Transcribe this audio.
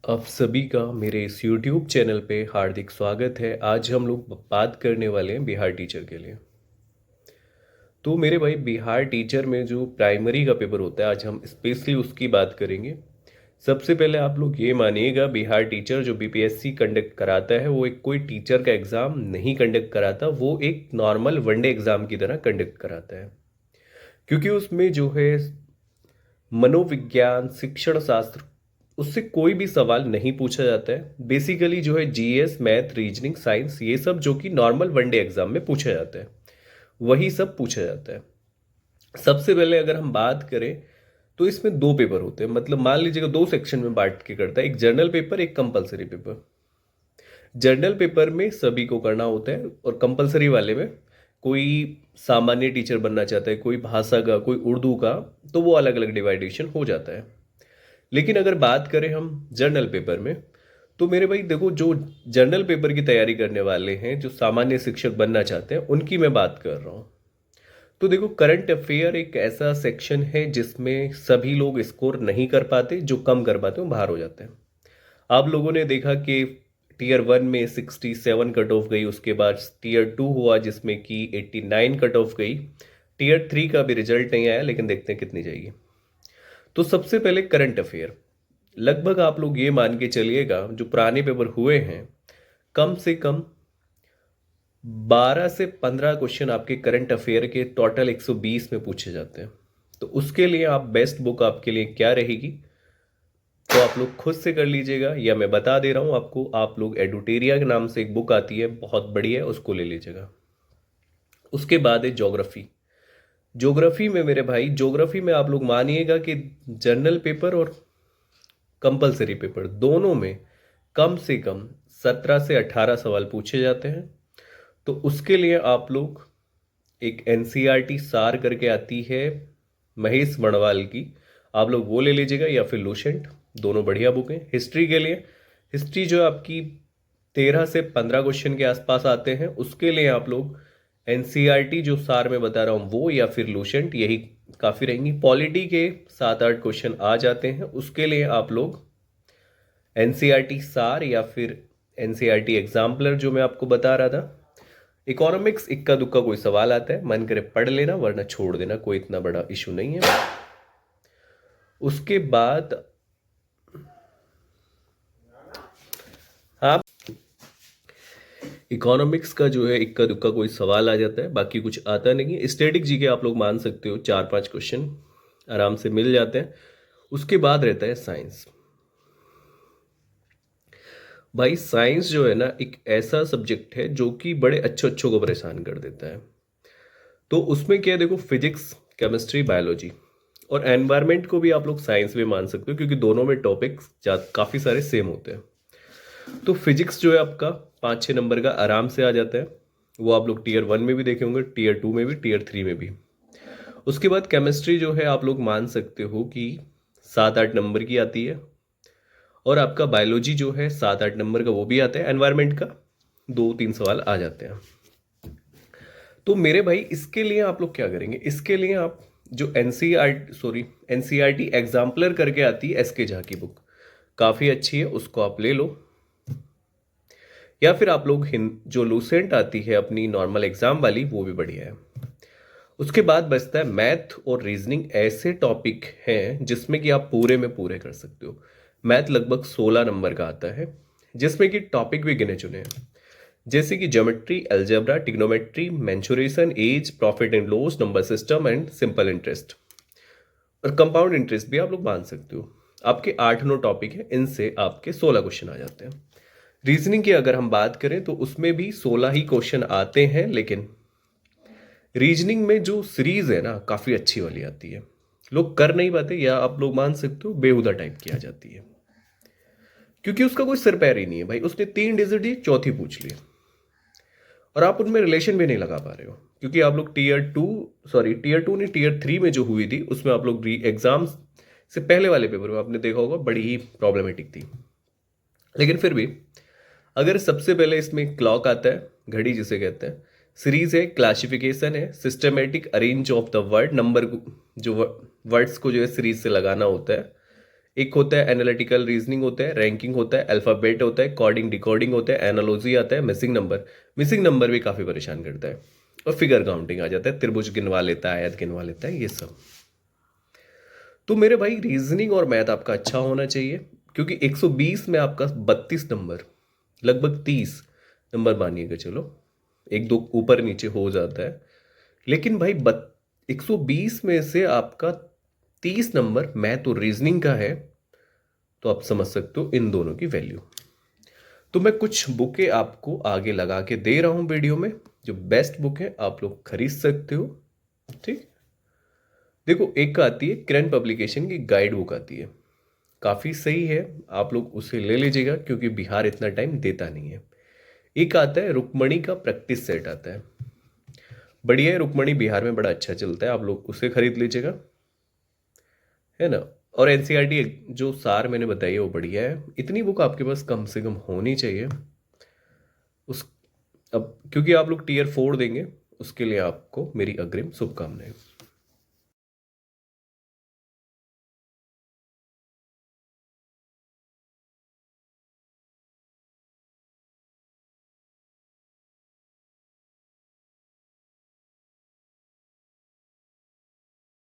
आप सभी का मेरे इस YouTube चैनल पे हार्दिक स्वागत है। आज हम लोग बात करने वाले हैं बिहार टीचर के लिए। तो मेरे भाई, बिहार टीचर में जो प्राइमरी का पेपर होता है, आज हम स्पेशली उसकी बात करेंगे। सबसे पहले आप लोग ये मानिएगा, बिहार टीचर जो बीपीएससी कंडक्ट कराता है वो एक कोई टीचर का एग्ज़ाम नहीं कंडक्ट कराता, वो एक नॉर्मल वनडे एग्ज़ाम की तरह कंडक्ट कराता है। क्योंकि उसमें जो है मनोविज्ञान, शिक्षण शास्त्र, उससे कोई भी सवाल नहीं पूछा जाता है। बेसिकली जो है जीएस, मैथ, रीजनिंग, साइंस, ये सब जो कि नॉर्मल वनडे एग्जाम में पूछा जाता है, वही सब पूछा जाता है। सबसे पहले अगर हम बात करें तो इसमें दो पेपर होते हैं, मतलब मान लीजिएगा दो सेक्शन में बांट के करता है, एक जनरल पेपर, एक कंपलसरी पेपर। जनरल पेपर में सभी को करना होता है और कंपलसरी वाले में कोई सामान्य टीचर बनना चाहता है, कोई भाषा का, कोई उर्दू का, तो वो अलग अलग डिवाइडेशन हो जाता है। लेकिन अगर बात करें हम जनरल पेपर में, तो मेरे भाई देखो, जो जनरल पेपर की तैयारी करने वाले हैं, जो सामान्य शिक्षक बनना चाहते हैं, उनकी मैं बात कर रहा हूँ। तो देखो, करंट अफेयर एक ऐसा सेक्शन है जिसमें सभी लोग स्कोर नहीं कर पाते, जो कम कर पाते हैं वो बाहर हो जाते हैं। आप लोगों ने देखा कि टीयर 1 में 67 कट ऑफ गई, उसके बाद टीयर 2 हुआ जिसमें कि 89 कट ऑफ गई। टीयर 3 का भी रिजल्ट नहीं आया, लेकिन देखते हैं कितनी जाएगी। तो सबसे पहले करंट अफेयर, लगभग आप लोग ये मान के चलिएगा जो पुराने पेपर हुए हैं, कम से कम 12 से 15 क्वेश्चन आपके करंट अफेयर के टोटल 120 में पूछे जाते हैं। तो उसके लिए आप बेस्ट बुक आपके लिए क्या रहेगी, तो आप लोग खुद से कर लीजिएगा, या मैं बता दे रहा हूँ आपको, आप लोग एडुटेरिया के नाम से एक बुक आती है, बहुत बढ़िया है, उसको ले लीजिएगा। उसके बाद है ज्योग्राफी। ज्योग्राफी में मेरे भाई, ज्योग्राफी में आप लोग मानिएगा कि जनरल पेपर और कंपलसरी पेपर दोनों में कम से कम 17 से 18 सवाल पूछे जाते हैं। तो उसके लिए आप लोग एक एनसीईआरटी सार करके आती है महेश मणवाल की, आप लोग वो ले लीजिएगा, या फिर लूसेंट, दोनों बढ़िया बुक हैं। हिस्ट्री के लिए, हिस्ट्री जो आपकी 13 से 15 क्वेश्चन के आसपास आते हैं, उसके लिए आप लोग एनसीईआरटी जो सार में बता रहा हूँ वो, या फिर लूसेंट, यही काफ़ी रहेंगी। पॉलिटी के 7-8 क्वेश्चन आ जाते हैं, उसके लिए आप लोग एनसीईआरटी सार या फिर एनसीईआरटी एग्जाम्पलर जो मैं आपको बता रहा था। इकोनॉमिक्स इक्का दुक्का कोई सवाल आता है, मन करे पढ़ लेना, वरना छोड़ देना, कोई इतना बड़ा इशू नहीं है। उसके बाद आप इकोनॉमिक्स का जो है इक्का दुक्का कोई सवाल आ जाता है, बाकी कुछ आता नहीं है। स्टैटिक जीके आप लोग मान सकते हो, 4-5 क्वेश्चन आराम से मिल जाते हैं। उसके बाद रहता है साइंस। भाई साइंस जो है ना, एक ऐसा सब्जेक्ट है जो कि बड़े अच्छे अच्छों को परेशान कर देता है। तो उसमें क्या है, देखो, फिजिक्स, केमिस्ट्री, बायोलॉजी और एनवायरनमेंट को भी आप लोग साइंस में मान सकते हो, क्योंकि दोनों में टॉपिक्स काफ़ी सारे सेम होते हैं। तो फिजिक्स जो है आपका 5-6 नंबर का आराम से आ जाता है, वो आप लोग टीयर 1 में भी देखे होंगे, टीयर 2 में भी, टीयर 3 में भी। उसके बाद केमिस्ट्री जो है आप लोग मान सकते हो कि 7-8 नंबर की आती है, और आपका बायोलॉजी जो है 7-8 नंबर का वो भी आता है। एनवायरनमेंट का 2-3 सवाल आ जाते हैं। तो मेरे भाई, इसके लिए आप लोग क्या करेंगे, इसके लिए आप जो एनसीईआरटी एग्जाम्पलर करके आती है, एसके झा की बुक काफ़ी अच्छी है, उसको आप ले लो। या फिर आप लोग जो लूसेंट आती है अपनी नॉर्मल एग्जाम वाली, वो भी बढ़िया है। उसके बाद बचता है मैथ और रीजनिंग, ऐसे टॉपिक हैं जिसमें कि आप पूरे में पूरे कर सकते हो। मैथ लगभग 16 नंबर का आता है, जिसमें कि टॉपिक भी गिने चुने हैं, जैसे कि geometry, algebra, trigonometry, mensuration, age, profit and loss, number system and simple interest. और कंपाउंड इंटरेस्ट भी आप लोग मान सकते हो। आपके 8-9 टॉपिक है, इनसे आपके 16 क्वेश्चन आ जाते हैं। रीजनिंग की अगर हम बात करें तो उसमें भी 16 ही क्वेश्चन आते हैं, लेकिन रीजनिंग में जो सीरीज है ना, काफ़ी अच्छी वाली आती है, लोग कर नहीं पाते, या आप लोग मान सकते हो बेहुदा टाइप की आ जाती है, क्योंकि उसका कोई सिर पैर ही नहीं है भाई। उसने 3 डिजिट दी, चौथी पूछ ली, और आप उनमें रिलेशन भी नहीं लगा पा रहे हो, क्योंकि आप लोग टीयर 2 नहीं, टीयर 3 में जो हुई थी, उसमें आप लोग एग्जाम से पहले वाले पेपर में आपने देखा होगा बड़ी ही प्रॉब्लमेटिक थी। लेकिन फिर भी, अगर सबसे पहले इसमें क्लॉक आता है, घड़ी जिसे कहते हैं, सीरीज है, क्लासिफिकेशन है, systematic arrange of the word, number जो वर्ड्स को जो है सीरीज से लगाना होता है, एक होता है एनालिटिकल रीजनिंग होता है, रैंकिंग होता है, अल्फाबेट होता है, कोडिंग डिकोडिंग होता है, एनालॉजी आता है, मिसिंग नंबर भी काफ़ी परेशान करता है, और फिगर काउंटिंग आ जाता है, त्रिभुज गिनवा लेता है, आयत गिनवा लेता है, ये सब। तो मेरे भाई रीजनिंग और मैथ आपका अच्छा होना चाहिए, क्योंकि 120 में आपका 32 नंबर, लगभग 30 नंबर मानिएगा, चलो एक दो ऊपर नीचे हो जाता है, लेकिन भाई 120 में से आपका 30 नंबर मैथ और रीजनिंग का है, तो आप समझ सकते हो इन दोनों की वैल्यू। तो मैं कुछ बुकें आपको आगे लगा के दे रहा हूं वीडियो में, जो बेस्ट बुक है, आप लोग खरीद सकते हो। ठीक, देखो एक आती है किरण पब्लिकेशन की गाइड बुक आती है, काफ़ी सही है, आप लोग उसे ले लीजिएगा, क्योंकि बिहार इतना टाइम देता नहीं है। एक आता है रुक्मणी का प्रैक्टिस सेट आता है, बढ़िया है, रुक्मणी बिहार में बड़ा अच्छा चलता है, आप लोग उसे खरीद लीजिएगा, है ना। और एनसीईआरटी जो सार मैंने बताई है वो बढ़िया है, इतनी बुक आपके पास कम से कम होनी चाहिए। उस अब क्योंकि आप लोग टीयर 4 देंगे, उसके लिए आपको मेरी अग्रिम शुभकामनाएं।